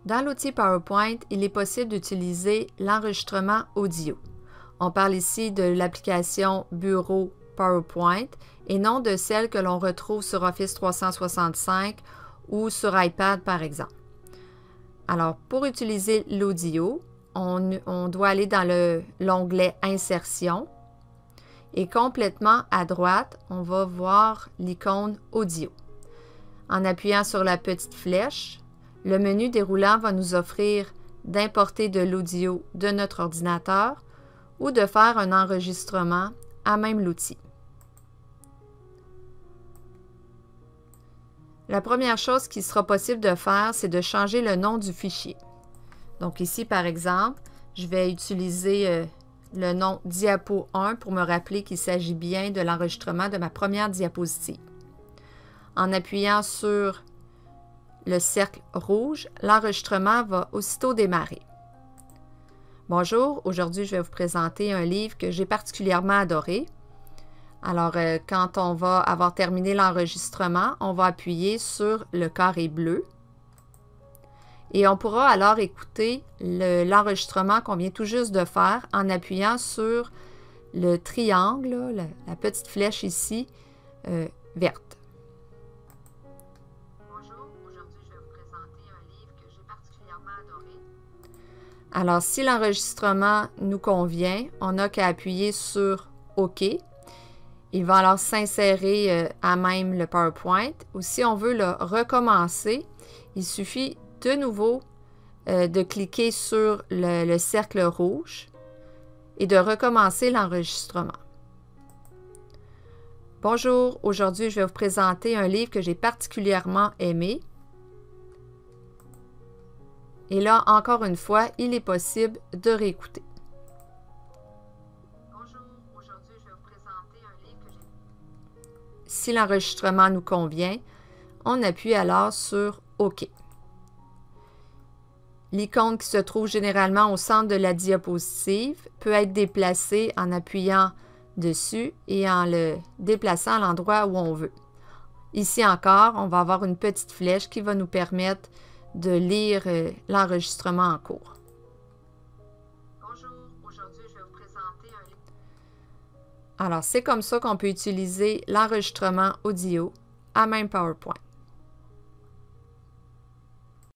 Dans l'outil PowerPoint, il est possible d'utiliser l'enregistrement audio. On parle ici de l'application Bureau PowerPoint et non de celle que l'on retrouve sur Office 365 ou sur iPad par exemple. Alors, pour utiliser l'audio, on doit aller dans l'onglet Insertion et complètement à droite, on va voir l'icône Audio. En appuyant sur la petite flèche, le menu déroulant va nous offrir d'importer de l'audio de notre ordinateur ou de faire un enregistrement à même l'outil. La première chose qui sera possible de faire, c'est de changer le nom du fichier. Donc ici, par exemple, je vais utiliser le nom Diapo 1 pour me rappeler qu'il s'agit bien de l'enregistrement de ma première diapositive. En appuyant sur le cercle rouge, l'enregistrement va aussitôt démarrer. Bonjour, aujourd'hui je vais vous présenter un livre que j'ai particulièrement adoré. Alors, quand on va avoir terminé l'enregistrement, on va appuyer sur le carré bleu et on pourra alors écouter l'enregistrement qu'on vient tout juste de faire en appuyant sur le triangle, la petite flèche ici, verte. Bonjour, aujourd'hui je vais vous présenter un livre que j'ai particulièrement adoré. Alors, si l'enregistrement nous convient, on n'a qu'à appuyer sur OK. Il va alors s'insérer à même le PowerPoint. Ou si on veut le recommencer, il suffit de nouveau de cliquer sur le cercle rouge et de recommencer l'enregistrement. Bonjour, aujourd'hui je vais vous présenter un livre que j'ai particulièrement aimé. Et là, encore une fois, il est possible de réécouter. Bonjour, aujourd'hui je vais vous présenter un livre que j'ai... Si l'enregistrement nous convient, on appuie alors sur OK. L'icône qui se trouve généralement au centre de la diapositive peut être déplacée en appuyant dessus et en le déplaçant à l'endroit où on veut. Ici encore, on va avoir une petite flèche qui va nous permettre de lire l'enregistrement en cours. Bonjour, aujourd'hui je vais vous présenter un livre. Alors, c'est comme ça qu'on peut utiliser l'enregistrement audio à même PowerPoint.